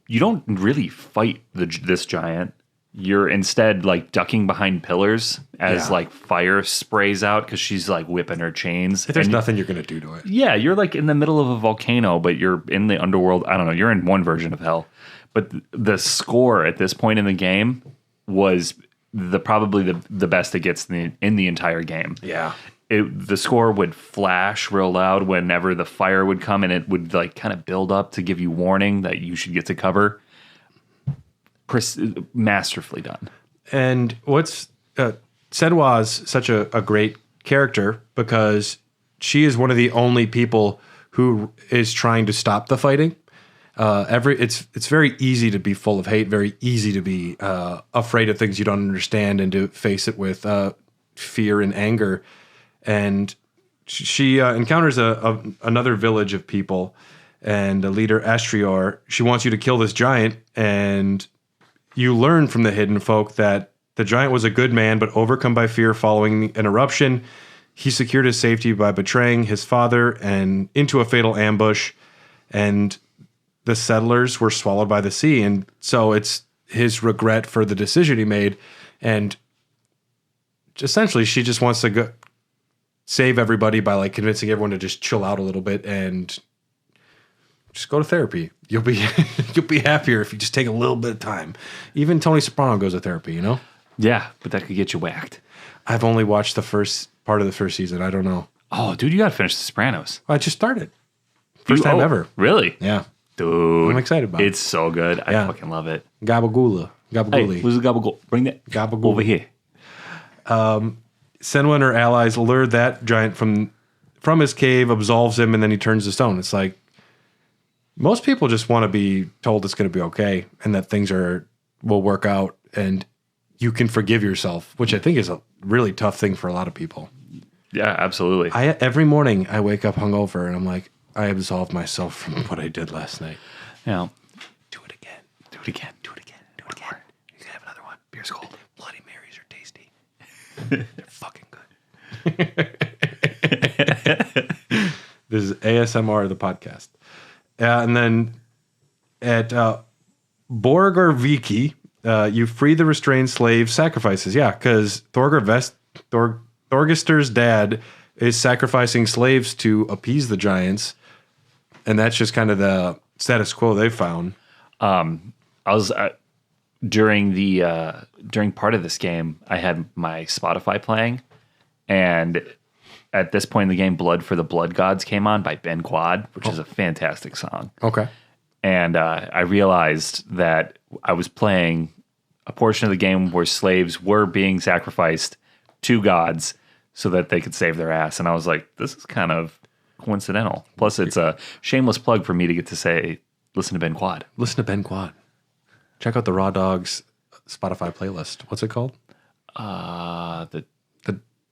Speaker 3: don't really fight this giant. you're instead like ducking behind pillars as
Speaker 2: Yeah.
Speaker 3: like fire sprays out because she's like whipping her chains.
Speaker 2: There's
Speaker 3: And
Speaker 2: nothing you're going to do to it.
Speaker 3: yeah, you're like in the middle of a volcano, but you're in the underworld. I don't know. You're in one version of hell. But the score at this point in the game was probably the best it gets in the entire game.
Speaker 2: Yeah.
Speaker 3: The score would flash real loud whenever the fire would come, and it would like kind of build up to give you warning that you should get to cover. Masterfully done.
Speaker 2: And what's Senua's such a great character because she is one of the only people who is trying to stop the fighting. It's very easy to be full of hate, very easy to be afraid of things you don't understand and to face it with fear and anger. And she encounters another village of people, and the leader Astrior, she wants you to kill this giant, and you learn from the hidden folk that the giant was a good man, but overcome by fear following an eruption. He secured his safety by betraying his father and into a fatal ambush, and the settlers were swallowed by the sea. And so it's his regret for the decision he made. And essentially, she just wants to go save everybody by like convincing everyone to just chill out a little bit and just go to therapy. You'll be happier if you just take a little bit of time. Even Tony Soprano goes to therapy, you know?
Speaker 3: Yeah, but that could get you whacked.
Speaker 2: I've only watched the first part of the first season. I don't know.
Speaker 3: Oh, dude, you got to finish The Sopranos.
Speaker 2: I just started. First time ever.
Speaker 3: Really?
Speaker 2: Yeah.
Speaker 3: Dude.
Speaker 2: I'm excited about it.
Speaker 3: It's so good. I
Speaker 2: Yeah.
Speaker 3: fucking love it.
Speaker 2: Gabagoula.
Speaker 3: Hey,
Speaker 2: Gabagouli.
Speaker 3: who's the gabagool? Bring that
Speaker 2: Gabagool.
Speaker 3: over here.
Speaker 2: Senua and her allies lure that giant from his cave, absolves him, and then he turns to stone. It's like most people just want to be told it's going to be okay and that things will work out and you can forgive yourself, which I think is a really tough thing for a lot of people.
Speaker 3: Yeah, absolutely.
Speaker 2: Every morning I wake up hungover and I'm like, I absolved myself from what I did last night.
Speaker 3: Yeah.
Speaker 2: Do it again.
Speaker 3: Do it again.
Speaker 2: Do it again. Do it again.
Speaker 3: You can have another one. Beer's cold.
Speaker 2: Bloody Marys are tasty. They're fucking good. This is ASMR, the podcast. And then at Borgarviki, you free the restrained slave sacrifices. Yeah, because Thorgester's dad is sacrificing slaves to appease the giants. And that's just kind of the status quo they found.
Speaker 3: I was during part of this game, I had my Spotify playing, and at this point in the game, "Blood for the Blood Gods" came on by Ben Quad, which is a fantastic song.
Speaker 2: Okay.
Speaker 3: And I realized that I was playing a portion of the game where slaves were being sacrificed to gods so that they could save their ass. And I was like, this is kind of coincidental. Plus, it's a shameless plug for me to get to say, listen to Ben Quad.
Speaker 2: Listen to Ben Quad. Check out the Raw Dogs Spotify playlist. What's it called?
Speaker 3: The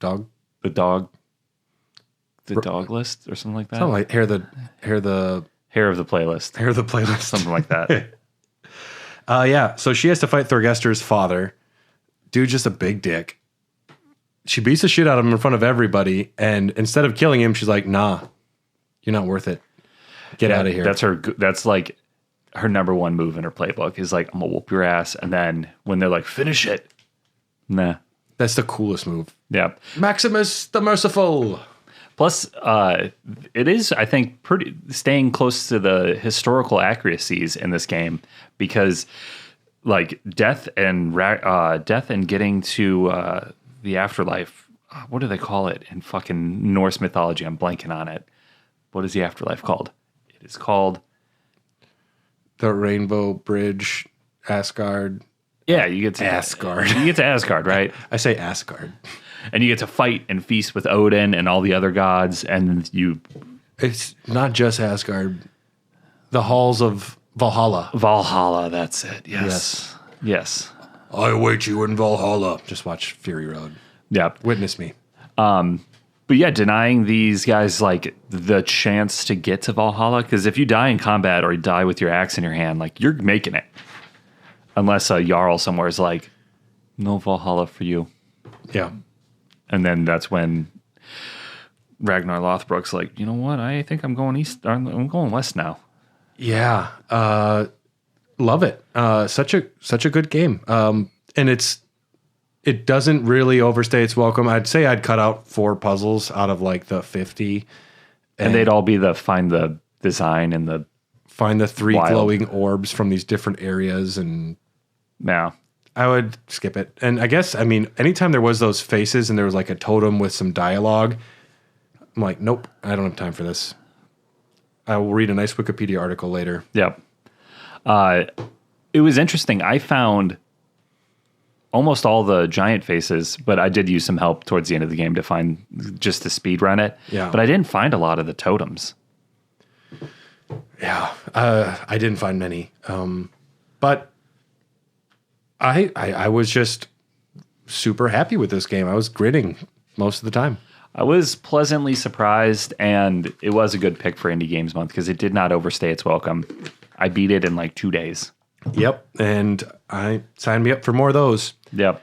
Speaker 2: Dog?
Speaker 3: dog list or something like that.
Speaker 2: Something like hair of the
Speaker 3: playlist.
Speaker 2: hair of the playlist.
Speaker 3: Something like that.
Speaker 2: Yeah. So she has to fight Thorgester's father. Dude's just a big dick. She beats the shit out of him in front of everybody, and instead of killing him, she's like, "Nah, you're not worth it. Get out of here."
Speaker 3: That's like her number one move in her playbook is like, "I'm gonna whoop your ass," and then when they're like, "Finish it," nah.
Speaker 2: That's the coolest move.
Speaker 3: Yeah.
Speaker 2: Maximus the Merciful.
Speaker 3: Plus, it is, I think, pretty staying close to the historical accuracies in this game because, like, death and getting to the afterlife. What do they call it in fucking Norse mythology? I'm blanking on it. What is the afterlife called? It is called
Speaker 2: The Rainbow Bridge, Asgard.
Speaker 3: Yeah, you get to
Speaker 2: Asgard.
Speaker 3: You get to Asgard, right?
Speaker 2: I say Asgard.
Speaker 3: And you get to fight and feast with Odin and all the other gods, and you
Speaker 2: It's not just Asgard. The halls of Valhalla.
Speaker 3: Valhalla. That's it. Yes.
Speaker 2: I await you in Valhalla. Just watch Fury Road.
Speaker 3: Yeah.
Speaker 2: Witness me.
Speaker 3: But yeah, denying these guys like the chance to get to Valhalla, because if you die in combat or you die with your axe in your hand, like you're making it. Unless a Jarl somewhere is like, no Valhalla for you.
Speaker 2: Yeah.
Speaker 3: And then that's when Ragnar Lothbrok's like, you know what? I think I'm going east. I'm going west now.
Speaker 2: Yeah. Love it. Such a good game. and it doesn't really overstay its welcome. I'd say I'd cut out 4 puzzles out of like the 50.
Speaker 3: And they'd all be find the design and
Speaker 2: find the 3
Speaker 3: wild
Speaker 2: glowing orbs from these different areas, and
Speaker 3: yeah.
Speaker 2: I would skip it. And I guess, I mean, anytime there was those faces and there was like a totem with some dialogue, I'm like, nope, I don't have time for this. I will read a nice Wikipedia article later.
Speaker 3: Yep. It was interesting. I found almost all the giant faces, but I did use some help towards the end of the game to find just to speed run it.
Speaker 2: Yeah.
Speaker 3: But I didn't find a lot of the totems.
Speaker 2: Yeah. I didn't find many. But I was just super happy with this game. I was grinning most of the time.
Speaker 3: I was pleasantly surprised, and it was a good pick for Indie Games Month because it did not overstay its welcome. I beat it in like 2 days.
Speaker 2: Yep. And I signed me up for more of those.
Speaker 3: Yep.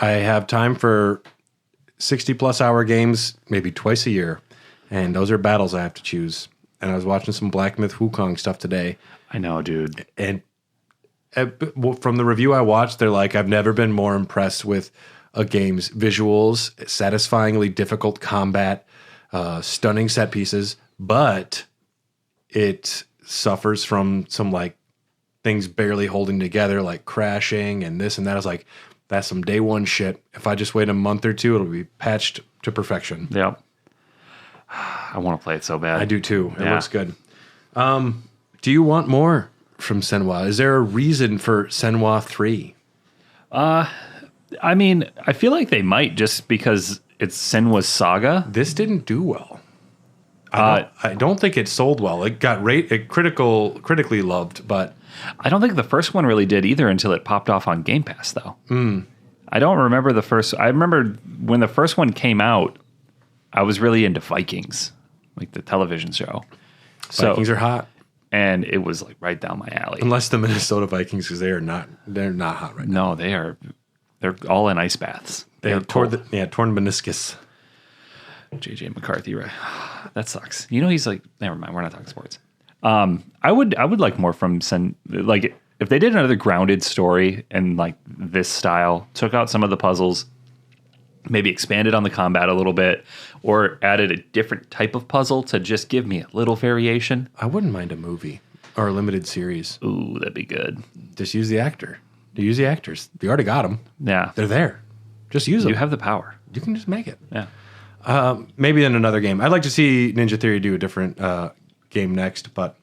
Speaker 2: I have time for 60-plus hour games maybe twice a year, and those are battles I have to choose. And I was watching some Black Myth Wukong stuff today.
Speaker 3: I know, dude.
Speaker 2: And from the review I watched, they're like, I've never been more impressed with a game's visuals, satisfyingly difficult combat, stunning set pieces, but it suffers from some like things barely holding together, like crashing and this and that. I was like, that's some day one shit. If I just wait a month or 2, it'll be patched to perfection.
Speaker 3: Yep. I want to play it so bad.
Speaker 2: I do too. It looks good. Do you want more from Senua? Is there a reason for Senua 3?
Speaker 3: I mean, I feel like they might just because it's Senua's Saga.
Speaker 2: This didn't do well. I don't think it sold well. It got critically loved, but
Speaker 3: I don't think the first one really did either until it popped off on Game Pass, though. I don't remember the first. I remember when the first one came out, I was really into Vikings, like the television show.
Speaker 2: Vikings are hot.
Speaker 3: And it was like right down my alley.
Speaker 2: Unless the Minnesota Vikings, because they're not hot right now.
Speaker 3: No, they're all in ice baths.
Speaker 2: They have torn meniscus.
Speaker 3: JJ McCarthy, right? That sucks. You know, he's like, never mind. We're not talking sports. I would like more from like if they did another grounded story and like this style, took out some of the puzzles, maybe expanded on the combat a little bit, or added a different type of puzzle to just give me a little variation.
Speaker 2: I wouldn't mind a movie or a limited series.
Speaker 3: Ooh, that'd be good.
Speaker 2: Just use the actor. Use the actors. You already got them.
Speaker 3: Yeah.
Speaker 2: They're there. Just use them.
Speaker 3: You have the power.
Speaker 2: You can just make it.
Speaker 3: Yeah.
Speaker 2: Maybe in another game. I'd like to see Ninja Theory do a different game next. But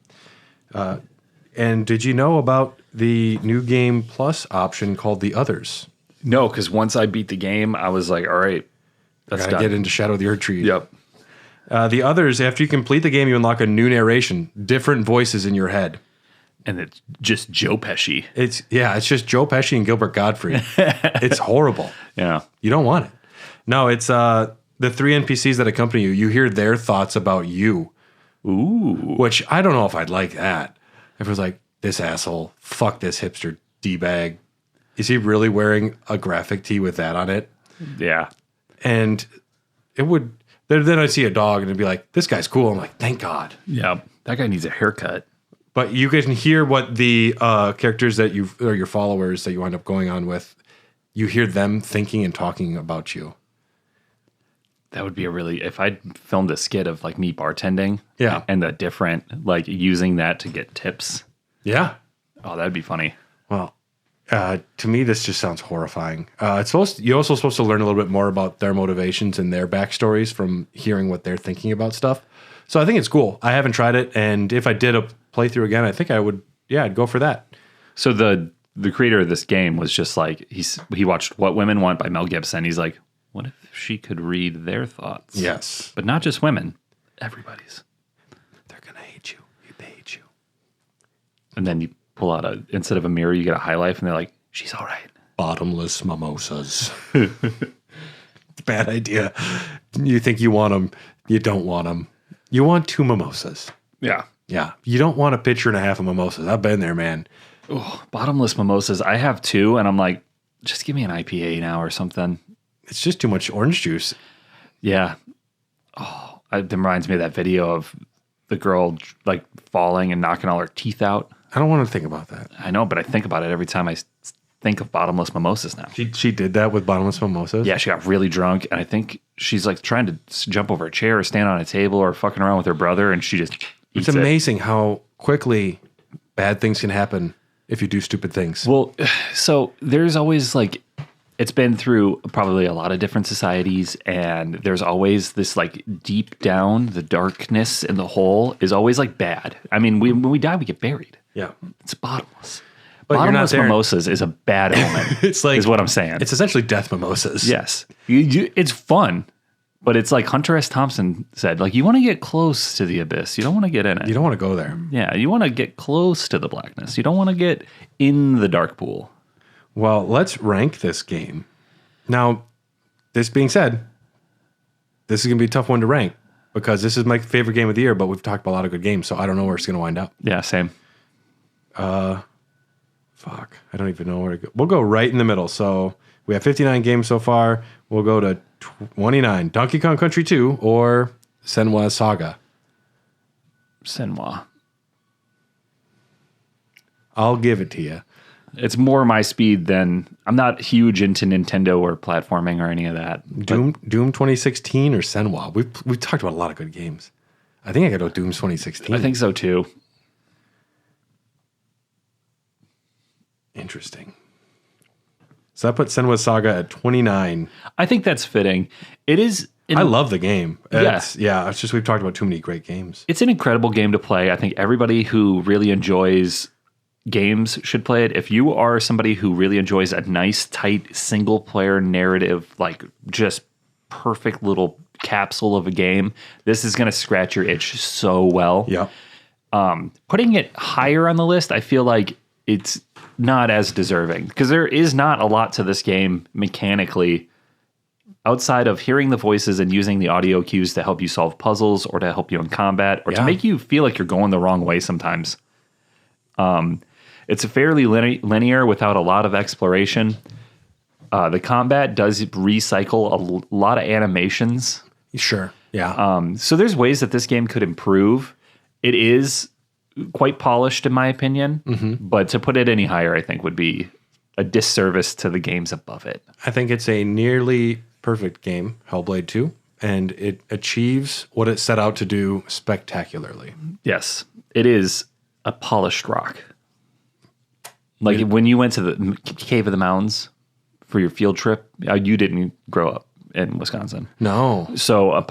Speaker 2: and did you know about the new game plus option called The Others?
Speaker 3: No, because once I beat the game, I was like, all right, that's done.
Speaker 2: Get into Shadow of the Erdtree.
Speaker 3: Yep.
Speaker 2: The Others, after you complete the game, you unlock a new narration, different voices in your head.
Speaker 3: And it's just Joe Pesci.
Speaker 2: It's just Joe Pesci and Gilbert Gottfried. It's horrible.
Speaker 3: Yeah.
Speaker 2: You don't want it. No, it's the 3 NPCs that accompany you. You hear their thoughts about you.
Speaker 3: Ooh.
Speaker 2: Which I don't know if I'd like that. If it was like, this asshole, fuck this hipster D-bag. Is he really wearing a graphic tee with that on it?
Speaker 3: Yeah.
Speaker 2: And it would, then I'd see a dog and it'd be like, this guy's cool. I'm like, thank God.
Speaker 3: Yeah. That guy needs a haircut.
Speaker 2: But you can hear what the characters that or your followers that you wind up going on with, you hear them thinking and talking about you.
Speaker 3: That would be if I filmed a skit of like me bartending.
Speaker 2: Yeah.
Speaker 3: And the different, like using that to get tips.
Speaker 2: Yeah.
Speaker 3: Oh, that'd be funny.
Speaker 2: Well, to me, this just sounds horrifying. You're also supposed to learn a little bit more about their motivations and their backstories from hearing what they're thinking about stuff. So I think it's cool. I haven't tried it, and if I did a playthrough again, I think I would. Yeah, I'd go for that.
Speaker 3: So the creator of this game was just like he watched What Women Want by Mel Gibson. He's like, what if she could read their thoughts?
Speaker 2: Yes,
Speaker 3: but not just women, everybody's.
Speaker 2: They're gonna hate you. They hate you.
Speaker 3: And then you pull out instead of a mirror, you get a high life, and they're like, she's all right.
Speaker 2: Bottomless mimosas. Bad idea. You think you want them, you don't want them. You want 2 mimosas.
Speaker 3: Yeah.
Speaker 2: Yeah. You don't want a pitcher and a half of mimosas. I've been there, man.
Speaker 3: Oh, bottomless mimosas. I have 2, and I'm like, just give me an IPA now or something.
Speaker 2: It's just too much orange juice.
Speaker 3: Yeah. Oh, it reminds me of that video of the girl like falling and knocking all her teeth out.
Speaker 2: I don't want to think about that.
Speaker 3: I know, but I think about it every time I think of bottomless mimosas now.
Speaker 2: She did that with bottomless mimosas?
Speaker 3: Yeah, she got really drunk, and I think she's like trying to jump over a chair or stand on a table or fucking around with her brother, and she just eats
Speaker 2: It's amazing how quickly bad things can happen if you do stupid things.
Speaker 3: Well, so there's always like, it's been through probably a lot of different societies, and there's always this like deep down, the darkness in the hole is always like bad. I mean, when we die, we get buried.
Speaker 2: Yeah.
Speaker 3: It's bottomless.
Speaker 2: But you're not
Speaker 3: Bottomless
Speaker 2: there.
Speaker 3: mimosas is a bad omen.
Speaker 2: It's like,
Speaker 3: is what I'm saying.
Speaker 2: It's essentially death mimosas.
Speaker 3: Yes. It's fun, but it's like Hunter S. Thompson said, like, you want to get close to the abyss. You don't want to get in it.
Speaker 2: You don't want to go there.
Speaker 3: Yeah, you want to get close to the blackness. You don't want to get in the dark pool.
Speaker 2: Well, let's rank this game. Now, this being said, this is going to be a tough one to rank because this is my favorite game of the year, but we've talked about a lot of good games, so I don't know where it's going to wind up.
Speaker 3: Yeah, same.
Speaker 2: Fuck. I don't even know where to go. We'll go right in the middle. So we have 59 games so far. We'll go to 29. Donkey Kong Country 2 or Senua Saga.
Speaker 3: Senua.
Speaker 2: I'll give it to you.
Speaker 3: It's more my speed than... I'm not huge into Nintendo or platforming or any of that.
Speaker 2: Doom 2016 or Senua? We've talked about a lot of good games. I think I got to go Doom 2016.
Speaker 3: I think so too.
Speaker 2: Interesting. So I put Senua Saga at 29.
Speaker 3: I think that's fitting. It is...
Speaker 2: I love the game.
Speaker 3: Yeah.
Speaker 2: It's just we've talked about too many great games.
Speaker 3: It's an incredible game to play. I think everybody who really enjoys games should play it. If you are somebody who really enjoys a nice, tight, single-player narrative, like just perfect little capsule of a game, this is going to scratch your itch so well.
Speaker 2: Yeah.
Speaker 3: Putting it higher on the list, I feel like it's not as deserving because there is not a lot to this game mechanically outside of hearing the voices and using the audio cues to help you solve puzzles or to help you in combat or to make you feel like you're going the wrong way sometimes. It's fairly linear without a lot of exploration. The combat does recycle a lot of animations.
Speaker 2: Sure. Yeah.
Speaker 3: So there's ways that this game could improve. It is quite polished in my opinion, but to put it any higher, I think would be a disservice to the games above it.
Speaker 2: I think it's a nearly perfect game, Hellblade 2, and it achieves what it set out to do spectacularly.
Speaker 3: Yes, it is a polished rock. Like when you went to the Cave of the Mountains for your field trip, you didn't grow up in Wisconsin.
Speaker 2: No.
Speaker 3: So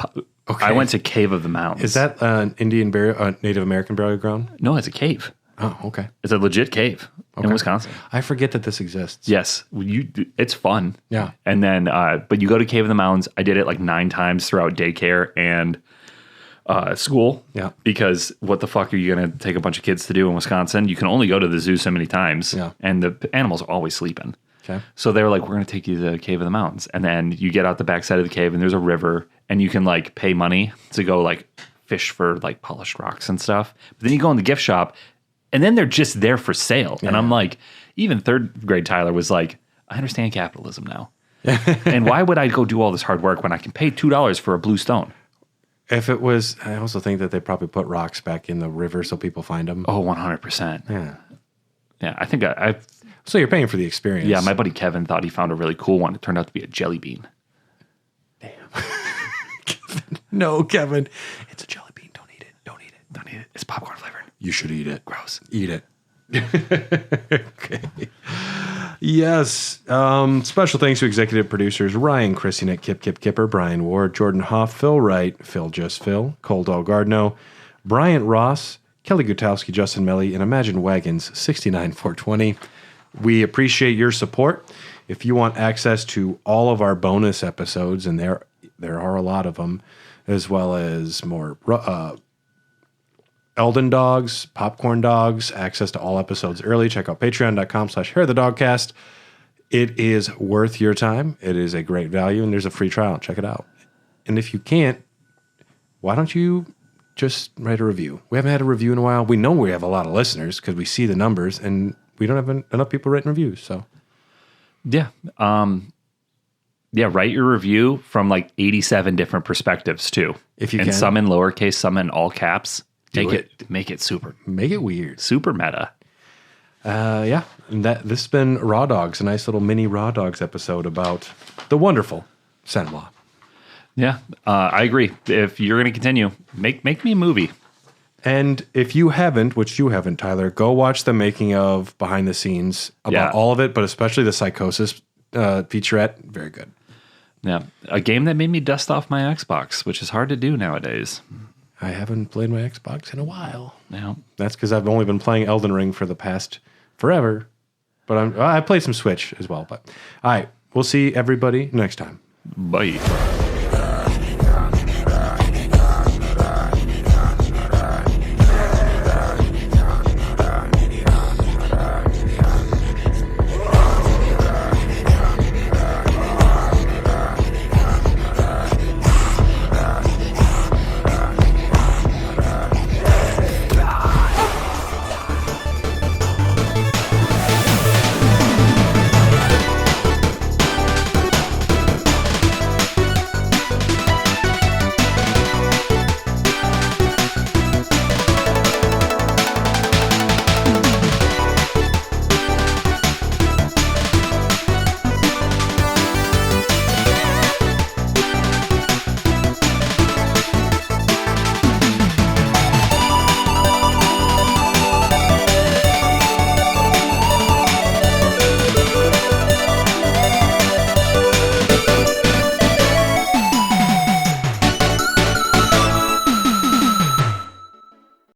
Speaker 3: I went to Cave of the Mountains.
Speaker 2: Is that an Native American burial ground?
Speaker 3: No, it's a cave.
Speaker 2: Oh, okay.
Speaker 3: It's a legit cave in Wisconsin.
Speaker 2: I forget that this exists.
Speaker 3: Yes, it's fun.
Speaker 2: Yeah.
Speaker 3: And then, but you go to Cave of the Mountains. I did it like 9 times throughout daycare and school.
Speaker 2: Yeah.
Speaker 3: Because what the fuck are you going to take a bunch of kids to do in Wisconsin? You can only go to the zoo so many times.
Speaker 2: Yeah.
Speaker 3: And the animals are always sleeping.
Speaker 2: Okay.
Speaker 3: So they were like, we're going to take you to the Cave of the Mountains. And then you get out the backside of the cave and there's a river and you can like pay money to go like fish for like polished rocks and stuff. But then you go in the gift shop and then they're just there for sale. Yeah. And I'm like, even 3rd grade Tyler was like, I understand capitalism now. And why would I go do all this hard work when I can pay $2 for a blue stone?
Speaker 2: If it was, I also think that they probably put rocks back in the river so people find them.
Speaker 3: Oh, 100%.
Speaker 2: Yeah.
Speaker 3: Yeah, I think I
Speaker 2: So you're paying for the experience.
Speaker 3: Yeah, my buddy Kevin thought he found a really cool one. It turned out to be a jelly bean.
Speaker 2: Damn. Kevin. No, Kevin. It's a jelly bean. Don't eat it. Don't eat it.
Speaker 3: Don't eat it. It's popcorn flavored.
Speaker 2: You should eat it.
Speaker 3: Gross.
Speaker 2: Eat it. Okay. Yes. Special thanks to executive producers Ryan Christianek, Kipper, Brian Ward, Jordan Hoff, Phil Wright, Phil Just Phil, Cole Gardno, Bryant Ross, Kelly Gutowski, Justin Melly, and Imagine Wagons 69420. We appreciate your support. If you want access to all of our bonus episodes, and there are a lot of them, as well as more Elden Dogs, Popcorn Dogs, access to all episodes early, check out patreon.com/HairTheDogcast. It is worth your time. It is a great value, and there's a free trial. Check it out. And if you can't, why don't you just write a review? We haven't had a review in a while. We know we have a lot of listeners because we see the numbers, and we don't have enough people writing reviews. So,
Speaker 3: yeah. Write your review from like 87 different perspectives too.
Speaker 2: If you
Speaker 3: and
Speaker 2: can.
Speaker 3: Some in lowercase, some in all caps.
Speaker 2: Make it
Speaker 3: Make it super
Speaker 2: weird.
Speaker 3: super meta.
Speaker 2: Yeah. And this has been Raw Dogs, a nice little mini Raw Dogs episode about the wonderful Senua.
Speaker 3: Yeah, I agree. If you're going to continue, make me a movie.
Speaker 2: And if you haven't, which you haven't, Tyler, go watch the making of behind the scenes about all of it, but especially the psychosis featurette. Very good.
Speaker 3: Yeah, a game that made me dust off my Xbox, which is hard to do nowadays.
Speaker 2: I haven't played my Xbox in a while.
Speaker 3: Yeah,
Speaker 2: that's because I've only been playing Elden Ring for the past forever. But I played some Switch as well. But all right, we'll see everybody next time.
Speaker 3: Bye.